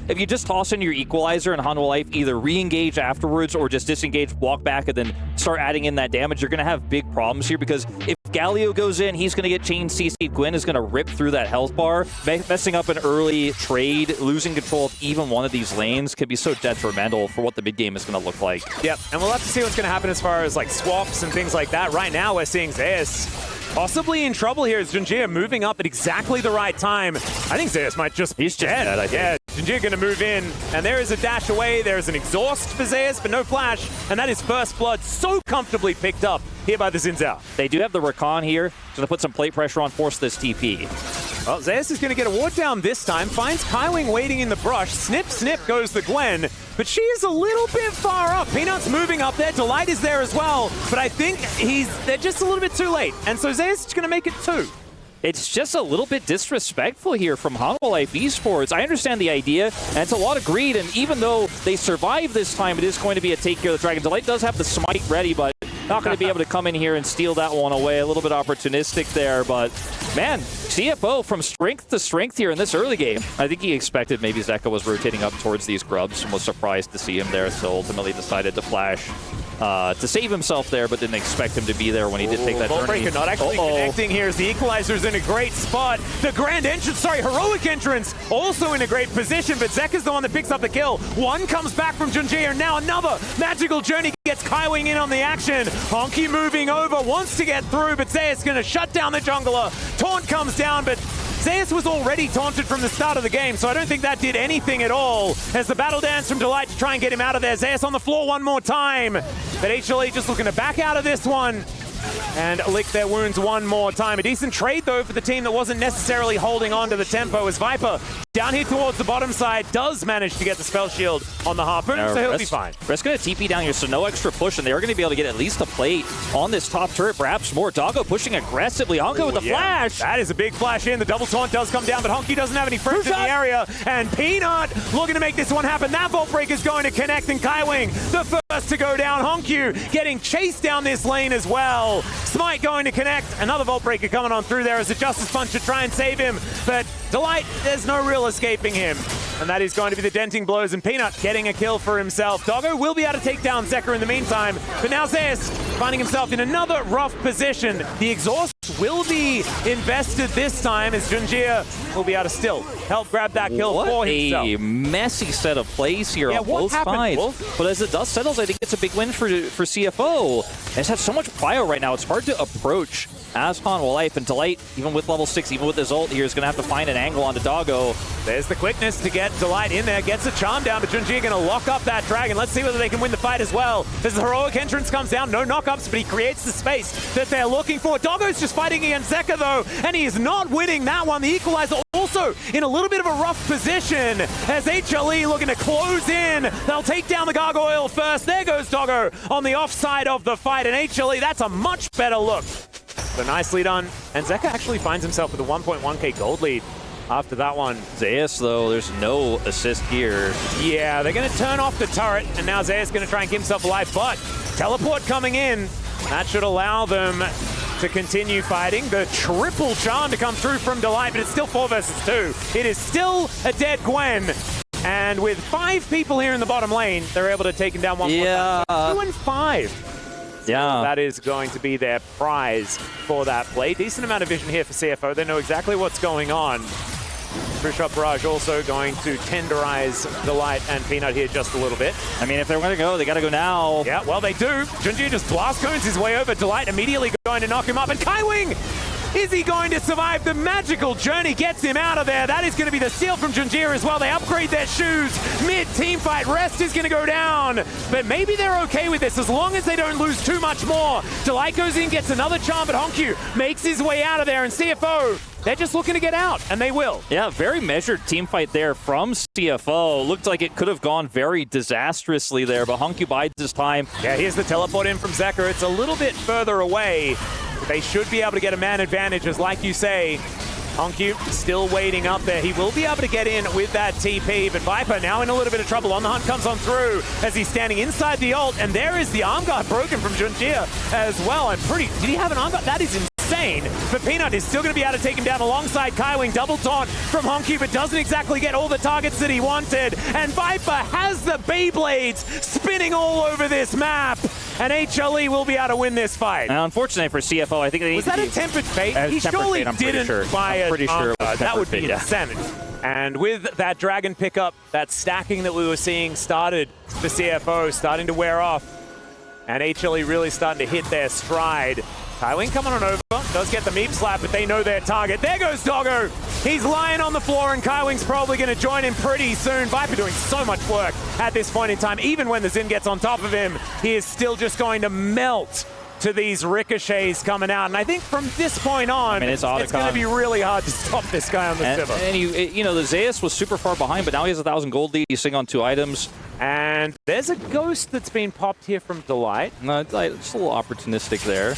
if you just toss in your equalizer and Hanwha Life either re-engage afterwards or just disengage, walk back, and then start adding in that damage, you're going to have big problems here, because if Galio goes in, he's going to get chain CC. Gwyn is going to rip through that health bar. Messing up an early trade, losing control of even one of these lanes could be so detrimental for what the mid game is going to look like. Yep, and we'll have to see what's going to happen as far as like swaps and things like that. Right now, we're seeing Zeus possibly in trouble here as Gen.G moving up at exactly the right time. I think Zeus might just He's dead, I think. Yeah, Gen.G going to move in, and there is a dash away. There is an exhaust for Zeus, but no flash, and that is first blood so comfortably picked up here by the Xin Zhao. They do have the Rakan here, so to put some plate pressure on, force this TP. Well, Zeus is going to get a ward down this time, finds Kaiwing waiting in the brush. Snip, snip goes the Gwen, but she is a little bit far up. Peanut's moving up there. Delight is there as well, but I think they're just a little bit too late, and so Zeus is going to make it 2. It's just a little bit disrespectful here from Hanwha Life Esports. I understand the idea, and it's a lot of greed, and even though they survive this time, it is going to be a take care of the Dragon. Delight does have the smite ready, but not going to be able to come in here and steal that one away. A little bit opportunistic there, but man, CFO from strength to strength here in this early game. I think he expected maybe Zeka was rotating up towards these grubs and was surprised to see him there, so ultimately decided to flash to save himself there, but didn't expect him to be there when he did take that journey. Breaker not actually connecting here as the equalizer's in a great spot. The grand entrance, heroic entrance, also in a great position, but Zeka's the one that picks up the kill. One comes back from Gen.G, and now another magical journey gets Kaiwing in on the action. Honky moving over, wants to get through, but Zeus going to shut down the jungler. Taunt comes down, but Zeus was already taunted from the start of the game, so I don't think that did anything at all. As the battle dance from Delight to try and get him out of there. Zeus on the floor one more time, but HLE just looking to back out of this one and lick their wounds one more time. A decent trade, though, for the team that wasn't necessarily holding on to the tempo, as Viper, down here towards the bottom side, does manage to get the spell shield on the Harpoon, so he'll be fine. Rest going to TP down here, so no extra push, and they're going to be able to get at least a plate on this top turret, perhaps more. Doggo pushing aggressively. Honka with the flash. That is a big flash in. The double taunt does come down, but Honky doesn't have any fruits in the area, and Peanut looking to make this one happen. That Vault Breaker is going to connect, and Kaiwing, the first to go down. Honky getting chased down this lane as well. Smite going to connect. Another Vault Breaker coming on through there as a Justice Punch to try and save him, but Delight, there's no real escaping him. And that is going to be the denting blows, and Peanut getting a kill for himself. Doggo will be able to take down Zeka in the meantime, but now Zeus finding himself in another rough position. The exhaust will be invested this time as Gen.G will be able to still help grab that kill for himself. What a messy set of plays here on both sides. Wolf? But as the dust settles, I think it's a big win for CFO. They just have so much bio right now, it's hard to approach as Hanwha Life, and Delight, even with level 6, even with his ult here, is going to have to find an angle onto Doggo. There's the quickness to get Delight in there, gets a charm down, but Gen.G going to lock up that dragon. Let's see whether they can win the fight as well. As the heroic entrance comes down, no knockups, but he creates the space that they're looking for. Doggo's just fighting against Zeka though, and he is not winning that one. The equalizer also in a little bit of a rough position as HLE looking to close in. They'll take down the gargoyle first. There goes Doggo on the offside of the fight, and HLE, that's a much better look. So nicely done. And Zeka actually finds himself with a 1.1k gold lead after that one. Zeus, though, there's no assist here. Yeah, they're going to turn off the turret, and now Zeus going to try and keep himself alive, but teleport coming in. That should allow them to continue fighting. The triple charm to come through from Delight, but it's still 4 versus 2. It is still a dead Gwen. And with 5 people here in the bottom lane, they're able to take him down one more time. So 2 and 5. Yeah. That is going to be their prize for that play. Decent amount of vision here for CFO. They know exactly what's going on. True Barrage also going to tenderize Delight and Peanut here just a little bit. I mean, if they're going to go, they got to go now. Yeah, well, they do. Gen.G just blast cones his way over. Delight immediately going to knock him up. And Kaiwing! Is he going to survive? The magical journey gets him out of there. That is going to be the steal from Gen.G as well. They upgrade their shoes mid-team fight. Rest is going to go down. But maybe they're okay with this as long as they don't lose too much more. Delight goes in, gets another charm, but Honku makes his way out of there. And CFO, they're just looking to get out, and they will. Yeah, very measured team fight there from CFO. Looked like it could have gone very disastrously there, but Honku bides his time. Yeah, here's the teleport in from Zeka. It's a little bit further away. They should be able to get a man advantage, as like you say, Honku still waiting up there. He will be able to get in with that TP, but Viper now in a little bit of trouble. On the hunt comes on through as he's standing inside the ult, and there is the arm guard broken from Gen.G as well. Did he have an arm guard? That is insane. insane. But Peanut is still going to be able to take him down alongside Kaiwing. Double taunt from Honky, but doesn't exactly get all the targets that he wanted. And Viper has the Beyblades spinning all over this map. And HLE will be able to win this fight. Now, unfortunately for CFO, I think they was that a tempered fate? He surely didn't buy it. Pretty sure that would be insanity. And with that Dragon pickup, that stacking that we were seeing started for CFO, starting to wear off. And HLE really starting to hit their stride. Kaiwing coming on over, does get the meep slap, but they know their target. There goes Doggo. He's lying on the floor, and Kaiwing's probably going to join him pretty soon. Viper doing so much work at this point in time. Even when the Xin gets on top of him, he is still just going to melt to these ricochets coming out. And I think from this point on, it's going to be really hard to stop this guy on the Sivir. And you know, the Zeus was super far behind, but now he has a 1,000 gold lead. He's sitting on 2 items. And there's a ghost that's been popped here from Delight. No, it's a little opportunistic there.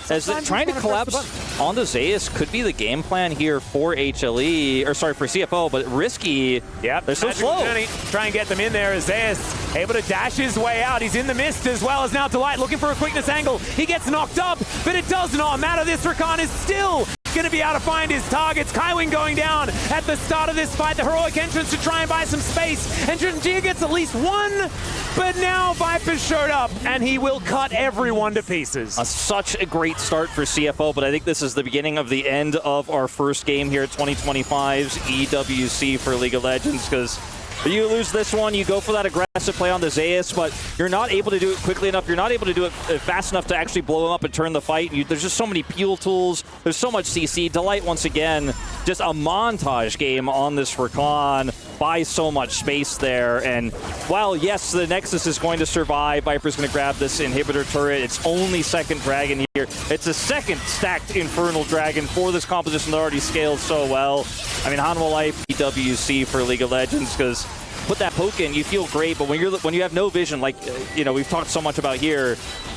As trying to collapse on the Zeus could be the game plan here for HLE, or sorry, for CFO, but risky. Yep, they're so slow. Try and get them in there as Zeus able to dash his way out. He's in the mist as well as now Delight looking for a quickness angle. He gets knocked up, but it does not matter. This Rakan is still going to be able to find his targets. Kaiwing going down at the start of this fight. The heroic entrance to try and buy some space. And Gen.G gets at least one, but now Viper's showed up, and he will cut everyone to pieces. Such a great start for CFO, but I think this is the beginning of the end of our first game here at 2025's EWC for League of Legends, because you lose this one, you go for that aggressive play on the Zeus, but you're not able to do it quickly enough. You're not able to do it fast enough to actually blow him up and turn the fight. There's just so many peel tools. There's so much CC. Delight, once again, just a montage game on this Rakan. Buys so much space there. And while, yes, the Nexus is going to survive, Viper's going to grab this inhibitor turret. It's only second Dragon here. It's a second stacked Infernal Dragon for this composition that already scaled so well. I mean, Hanwha Life, EWC for League of Legends, because put that poke in, you feel great, but when you have no vision, like you know, we've talked so much about here,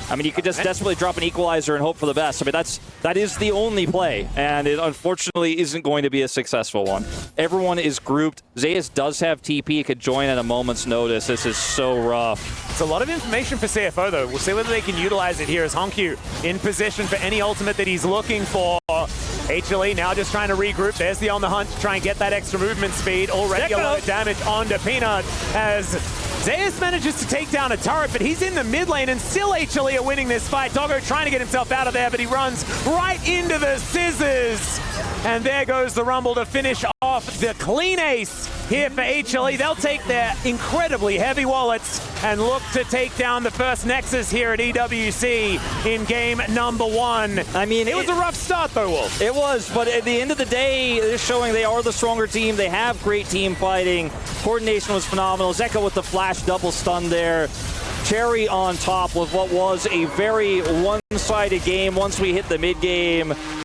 I mean, you could just desperately drop an equalizer and hope for the best. I mean, that is the only play, and it unfortunately isn't going to be a successful one. Everyone is grouped. Zeus does have TP, could join at a moment's notice. This is so rough. It's a lot of information for CFO, though. We'll see whether they can utilize it here as Honkyu in position for any ultimate that he's looking for. HLE now just trying to regroup. There's the on the hunt to try and get that extra movement speed. Already a lot of damage onto Peanut as Zeus manages to take down a turret, but he's in the mid lane and still HLE are winning this fight. Doggo trying to get himself out of there, but he runs right into the scissors. And there goes the Rumble to finish off the clean ace here for HLE. They'll take their incredibly heavy wallets and look to take down the first Nexus here at EWC in game number 1. I mean, it was a rough start though, Wolf. It was, but at the end of the day, they're showing they are the stronger team. They have great team fighting. Coordination was phenomenal. Zeka with the flash double stun there. Cherry on top with what was a very one-sided game once we hit the mid game.